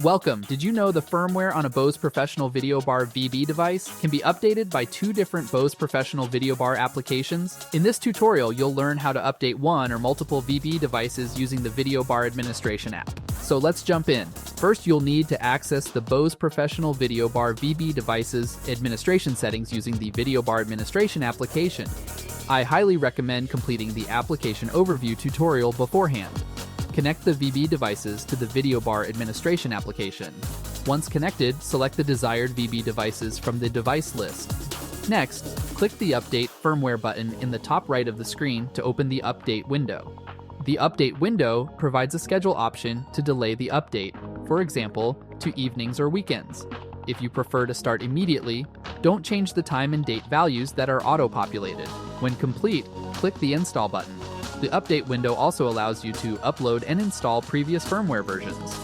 Welcome! Did you know the firmware on a Bose Professional Videobar VB device can be updated by two different Bose Professional Videobar applications? In this tutorial, you'll learn how to update one or multiple VB devices using the Videobar Administration app. So let's jump in. First, you'll need to access the Bose Professional Videobar VB device's administration settings using the Videobar Administration application. I highly recommend completing the application overview tutorial beforehand. Connect the VB devices to the Videobar Administration application. Once connected, select the desired VB devices from the device list. Next, click the Update Firmware button in the top right of the screen to open the Update window. The Update window provides a schedule option to delay the update, for example, to evenings or weekends. If you prefer to start immediately, don't change the time and date values that are auto-populated. When complete, click the Install button. The update window also allows you to upload and install previous firmware versions.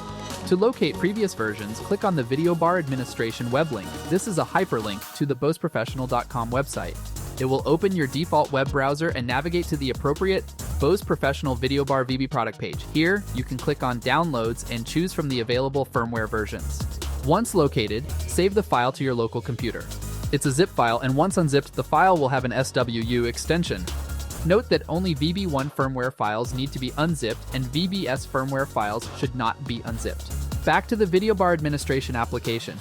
To locate previous versions, click on the Videobar Administration web link. This is a hyperlink to the boseprofessional.com website. It will open your default web browser and navigate to the appropriate Bose Professional Videobar VB product page. Here, you can click on Downloads and choose from the available firmware versions. Once located, save the file to your local computer. It's a zip file, and once unzipped, the file will have an SWU extension. Note that only VB1 firmware files need to be unzipped and VB-S firmware files should not be unzipped. Back to the Videobar Administration application.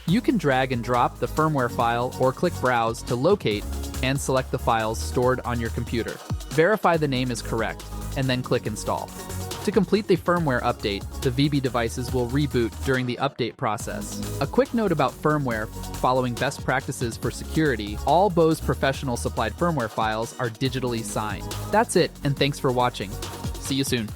You can drag and drop the firmware file or click Browse to locate and select the files stored on your computer. Verify the name is correct, and then click Install. To complete the firmware update, the VB devices will reboot during the update process. A quick note about firmware: following best practices for security, all Bose Professional supplied firmware files are digitally signed. That's it, and thanks for watching. See you soon.